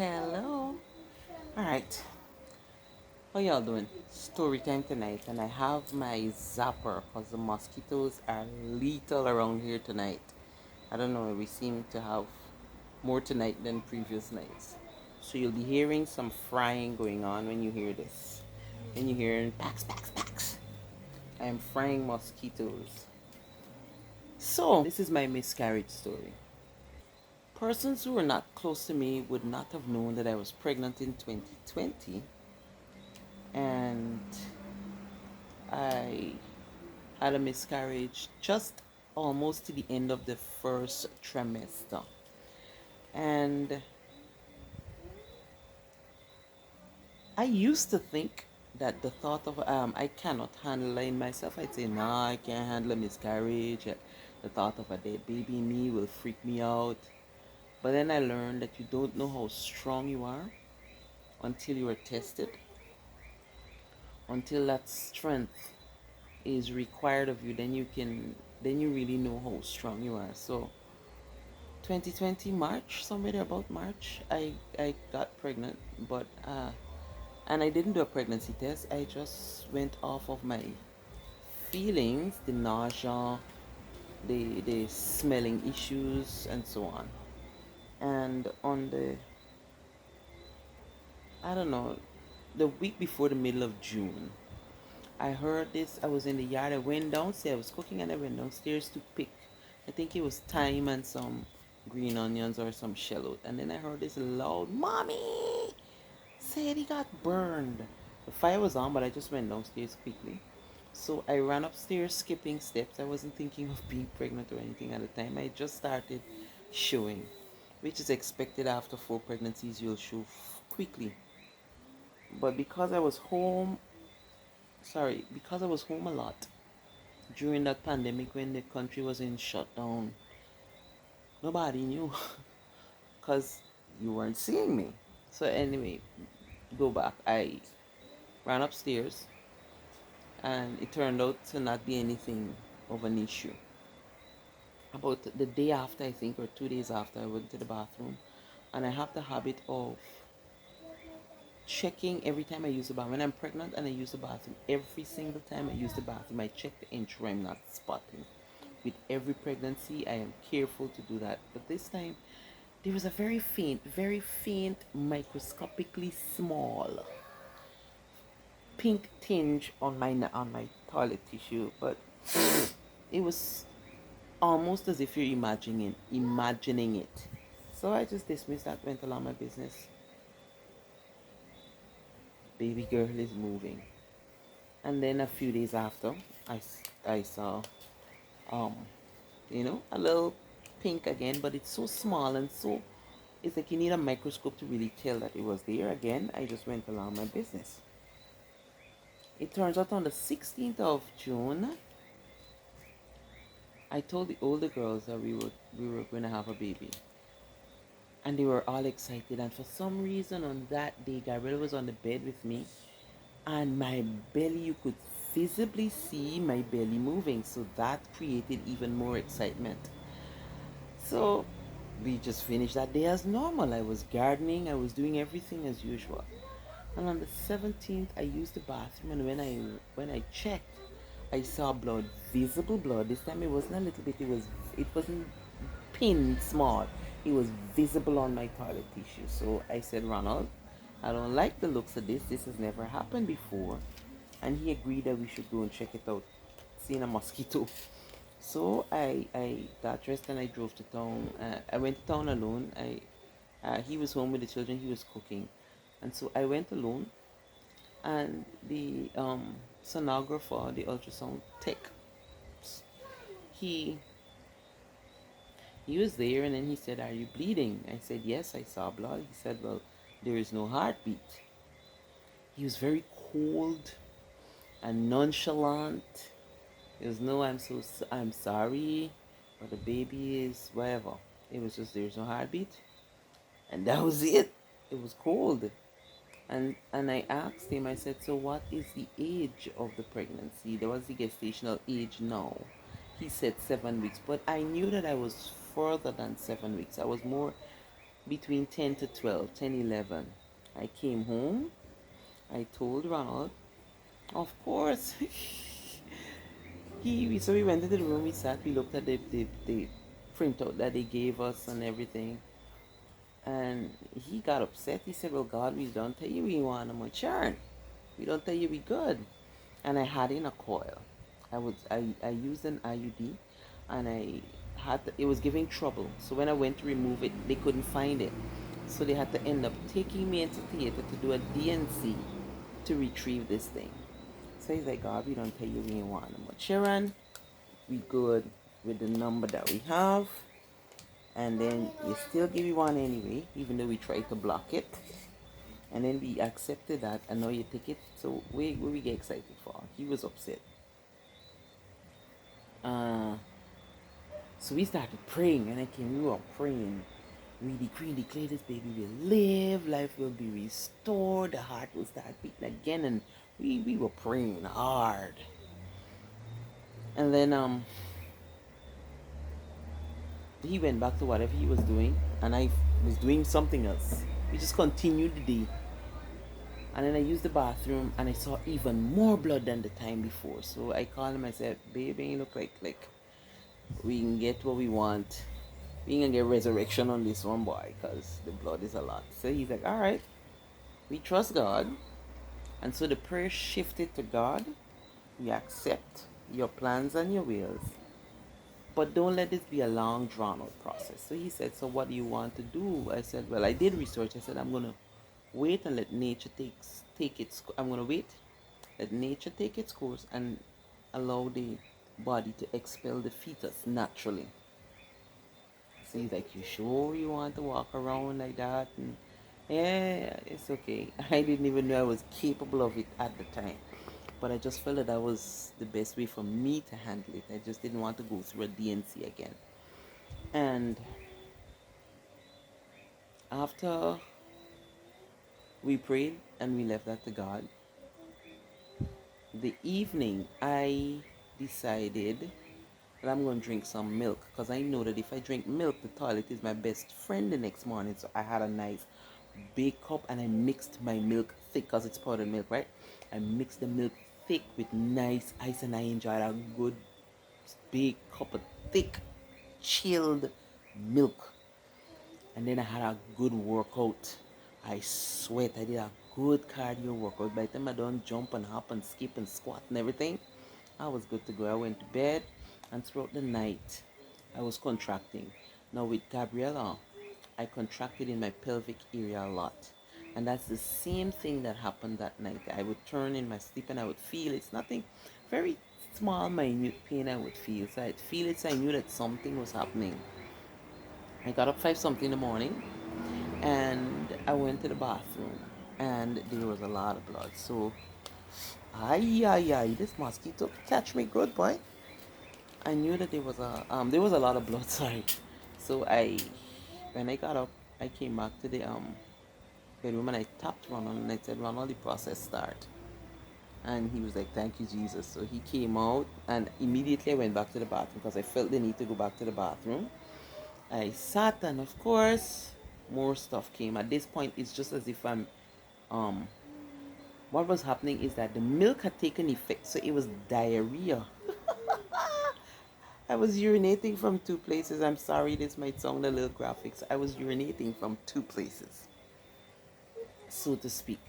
Hello. All right. How y'all doing? Story time tonight, and I have my zapper because the mosquitoes are lethal around here tonight. I don't know. We seem to have more tonight than previous nights. So you'll be hearing some frying going on when you hear this. When you hear packs, packs, packs. I am frying mosquitoes. So this is my miscarriage story. Persons who were not close to me would not have known that I was pregnant in 2020, and I had a miscarriage just almost to the end of the first trimester. And I used to think that the thought of I cannot handle it in myself, I'd say, nah, I can't handle a miscarriage. The thought of a dead baby in me will freak me out. But then I learned that you don't know how strong you are until you are tested, until that strength is required of you, then you really know how strong you are. So 2020 March, somewhere about March, I got pregnant, but and I didn't do a pregnancy test. I just went off of my feelings, the nausea, the smelling issues, and so on. And on the, I don't know, the week before the middle of June, I heard this. I was in the yard. I went downstairs. I was cooking and I went downstairs to pick. I think it was thyme and some green onions or some shallot. And then I heard this loud, "Mommy!" Said he got burned. The fire was on, but I just went downstairs quickly. So I ran upstairs skipping steps. I wasn't thinking of being pregnant or anything at the time. I just started showing, which is expected after 4 pregnancies, you'll show quickly. But because I was home a lot during that pandemic when the country was in shutdown, nobody knew because you weren't seeing me. So anyway, go back. I ran upstairs, and it turned out to not be anything of an issue. About the day after, I think, or 2 days after, I went to the bathroom, and I have the habit of checking every time I use the bathroom. When I'm pregnant and I use the bathroom, every single time I use the bathroom, I check to ensure I'm not spotting. With every pregnancy, I am careful to do that. But this time, there was a very faint, microscopically small pink tinge on my toilet tissue, but it was almost as if you're imagining it. So I just dismissed that, went along my business. Baby girl is moving. And then a few days after, I saw, um, a little pink again, but it's so small and so, it's like you need a microscope to really tell that it was there again. I just went along my business. It turns out on the 16th of June, I told the older girls that we were going to have a baby. And they were all excited. And for some reason on that day, Gabriella was on the bed with me, and my belly, you could visibly see my belly moving. So that created even more excitement. So we just finished that day as normal. I was gardening, I was doing everything as usual. And on the 17th, I used the bathroom, and when I checked, I saw blood, visible blood. This time it wasn't a little bit, it wasn't pinned small. It was visible on my toilet tissue. So I said, Ronald, I don't like the looks of this. This has never happened before. And he agreed that we should go and check it out. Seeing a mosquito. So I got dressed and I drove to town. I went to town alone. He was home with the children. He was cooking. And so I went alone. And the sonographer, the ultrasound tech, he he was there, and then he said, "Are you bleeding?" I said, "Yes, I saw blood." He said, "Well, there is no heartbeat." He was very cold and nonchalant. He was, "No, I'm sorry, but the baby is whatever." It was just, there's no heartbeat, and that was it. It was cold. And I asked him, I said, "So what is the age of the pregnancy? There was the gestational age now." He said 7 weeks, but I knew that I was further than 7 weeks. I was more between 10 to 12, 10, 11. I came home. I told Ronald, of course. So we went into the room, we sat, we looked at the printout that they gave us and everything. And he got upset. He said, well, God, we don't tell you we want to mature. We don't tell you we good. And I had in a coil. I used an IUD and it was giving trouble. So when I went to remove it, they couldn't find it. So they had to end up taking me into theater to do a DNC to retrieve this thing. So he's like, God, we don't tell you we ain't want no more children. We good with the number that we have. And then you still give you one anyway, even though we tried to block it. And then we accepted that, and now you take it. So what we get excited for? He was upset. Uh, so we started praying, and we were praying. We decree and declare this baby will live, life will be restored, the heart will start beating again, and we were praying hard. And then he went back to whatever he was doing, and I was doing something else. We just continued the day. And then I used the bathroom, and I saw even more blood than the time before. So I called him. I said, baby, you look like we can get what we want. We can get resurrection on this one, boy, because the blood is a lot. So he's like, all right, we trust God. And so the prayer shifted to God. We accept your plans and your wills, but don't let this be a long, drawn-out process. So he said, so what do you want to do? I said, well, I did research. I said, I'm going to wait and let nature take its. I'm going to wait, let nature take its course, and allow the body to expel the fetus naturally. So he's like, you sure you want to walk around like that? And yeah, it's okay. I didn't even know I was capable of it at the time. But I just felt that was the best way for me to handle it. I just didn't want to go through a DNC again. And after we prayed and we left that to God, the evening I decided that I'm going to drink some milk, because I know that if I drink milk, the toilet is my best friend the next morning. So I had a nice big cup and I mixed my milk thick, because it's powdered milk, right? I mixed the milk thick with nice ice, and I enjoyed a good big cup of thick chilled milk. And then I had a good workout. I sweat. I did a good cardio workout. By the time I done jump and hop and skip and squat and everything, I was good to go. I went to bed, and throughout the night I was contracting. Now with Gabriella, I contracted in my pelvic area a lot. And that's the same thing that happened that night. I would turn in my sleep and I would feel it's nothing, very small, minute pain I would feel. So I'd feel it, so I knew that something was happening. I got up 5 something in the morning, and I went to the bathroom, and there was a lot of blood. So, this mosquito catch me good, boy. I knew that there was a lot of blood. Sorry. So when I got up, I came back to the bedroom, and I tapped Ronald, and I said, Ronald, the process start. And he was like, thank you, Jesus. So he came out, and immediately I went back to the bathroom, because I felt the need to go back to the bathroom. I sat, and of course more stuff came. At this point it's just as if um what was happening is that the milk had taken effect, so it was diarrhea. I was urinating from 2 places. I'm sorry, this might sound a little graphic. So I was urinating from 2 places, so to speak.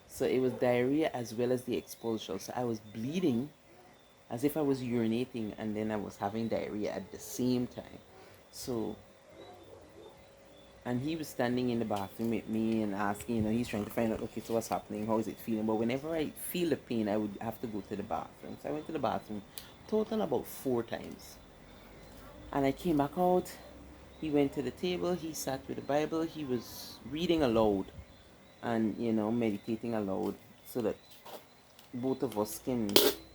So it was diarrhea as well as the expulsion. So I was bleeding as if I was urinating, and then I was having diarrhea at the same time. So, and he was standing in the bathroom with me and asking, he's trying to find out, okay, so what's happening? How is it feeling? But whenever I feel the pain, I would have to go to the bathroom. So I went to the bathroom total about 4 times. And I came back out. He went to the table. He sat with the Bible. He was reading aloud and, meditating aloud, so that both of us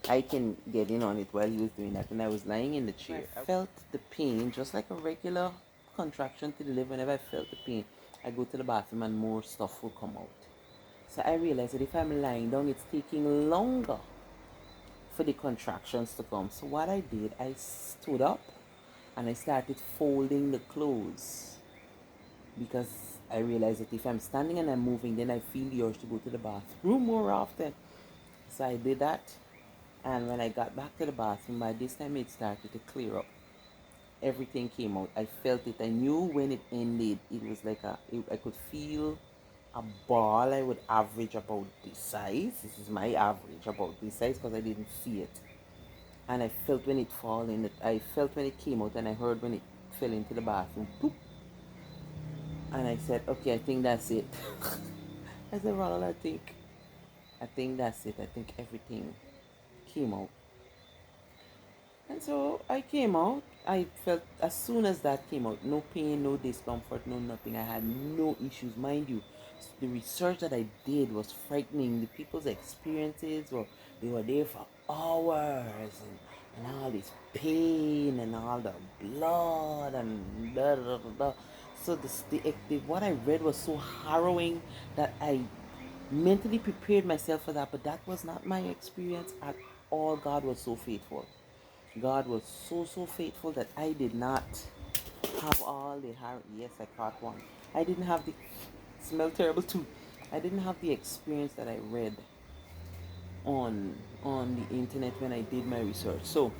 I can get in on it while he was doing that. And I was lying in the chair. I felt the pain, just like a regular contraction to the liver. Whenever I felt the pain, I go to the bathroom and more stuff will come out. So I realized that if I'm lying down, it's taking longer for the contractions to come. So what I did, I stood up and I started folding the clothes. because I realized that if I'm standing and I'm moving, then I feel the urge to go to the bathroom more often. So I did that, and when I got back to the bathroom, by this time it started to clear up. Everything came out. I felt it. I knew when it ended. It was like I could feel a ball. I would average about this size. This is my average, about this size, because I didn't see it. And I felt when it fall in it. I felt when it came out, and I heard when it fell into the bathroom. Poop. And I said, okay, I think that's it. I said, Ronald, I think that's it. I think everything came out. And so I came out. I felt as soon as that came out, no pain, no discomfort, no nothing. I had no issues. Mind you, the research that I did was frightening. The people's experiences were, they were there for hours, and all this pain and all the blood and blah, blah, blah, blah. So what I read was so harrowing that I mentally prepared myself for that, but that was not my experience at all. God was so faithful. God was so faithful that I did not have all the yes, I caught one. I didn't have the smell terrible too. I didn't have the experience that I read on the internet when I did my research. So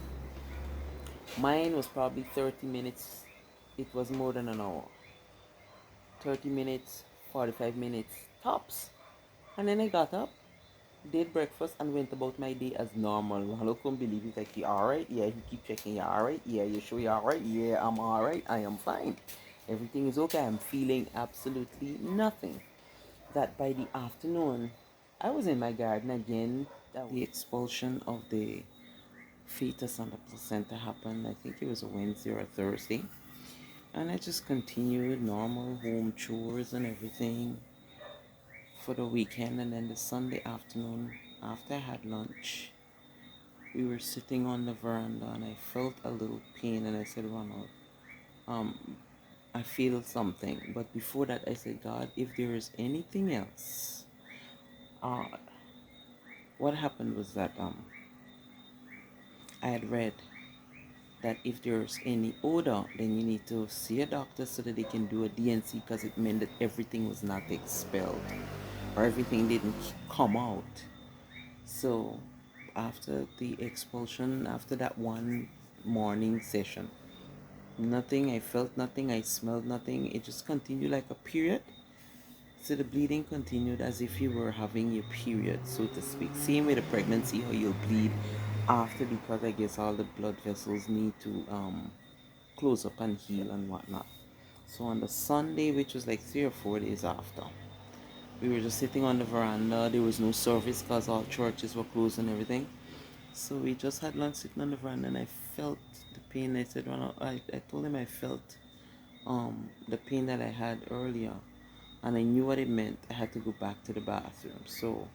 mine was probably 30 minutes. It was more than an hour. 30 minutes, 45 minutes tops. And then I got up, did breakfast, and went about my day as normal. Ronaldo couldn't believe it. He's like, you alright? Yeah, he keep checking, you alright? Yeah, you sure you alright? Yeah, I'm alright. I am fine. Everything is okay. I'm feeling absolutely nothing. That by the afternoon, I was in my garden again. The expulsion of the fetus and the placenta happened. I think it was a Wednesday or a Thursday. And I just continued normal home chores and everything for the weekend. And then the Sunday afternoon, after I had lunch, we were sitting on the veranda and I felt a little pain, and I said, Ronald, um, I feel something. But before that, I said, God, if there is anything else, uh, what happened was that I had read that if there's any odor, then you need to see a doctor so that they can do a DNC, because it meant that everything was not expelled or everything didn't come out. So after the expulsion, after that one morning session, nothing, I felt nothing, I smelled nothing. It just continued like a period. So the bleeding continued as if you were having your period, so to speak. Same with the pregnancy, how you'll bleed after, because I guess all the blood vessels need to close up and heal and whatnot. So on the Sunday, which was like 3 or 4 days after, we were just sitting on the veranda. There was no service because all churches were closed and everything. So we just had lunch sitting on the veranda, and I felt the pain. I said, Ronald, I told him I felt the pain that I had earlier, and I knew what it meant. I had to go back to the bathroom. So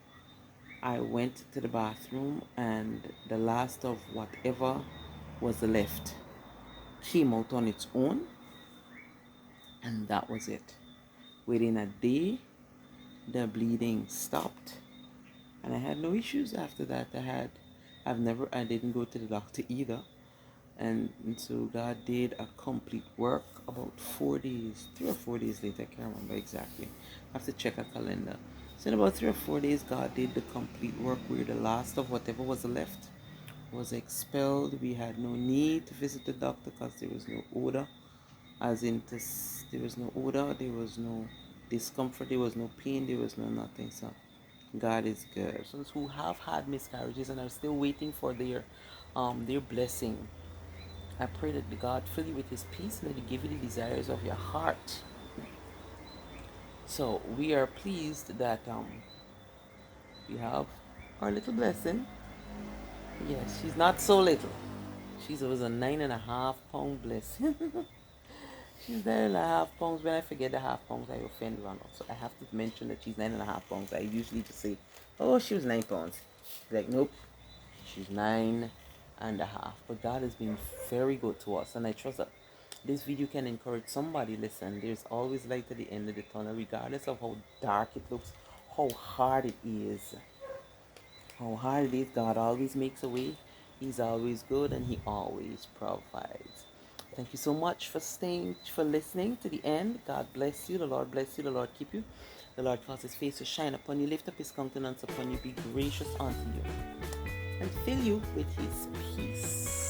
I went to the bathroom, and the last of whatever was left came out on its own, and that was it. Within a day, the bleeding stopped, and I had no issues after that. I didn't go to the doctor either. And so God did a complete work about 4 days, 3 or 4 days later, I can't remember exactly. I have to check a calendar. So in about 3 or 4 days, God did the complete work where the last of whatever was left was expelled. We had no need to visit the doctor because there was no odor. As in, there was no odor, there was no discomfort, there was no pain, there was no nothing. So God is good. Persons who have had miscarriages and are still waiting for their blessing, I pray that God fill you with His peace and that He give you the desires of your heart. So we are pleased that we have our little blessing. Yes, she's not so little. She was a 9.5 pound blessing. She's 9.5 pounds. When I forget the half pounds, I offend Ronald. So I have to mention that she's 9.5 pounds. I usually just say, "Oh, she was 9 pounds." She's like, nope, she's 9.5. But God has been very good to us, and I trust that this video can encourage somebody. Listen, there's always light at the end of the tunnel, regardless of how dark it looks, how hard it is. How hard it is, God always makes a way. He's always good, and He always provides. Thank you so much for staying, for listening to the end. God bless you. The Lord bless you. The Lord keep you. The Lord cause his face to shine upon you, lift up his countenance upon you, be gracious unto you, and fill you with his peace.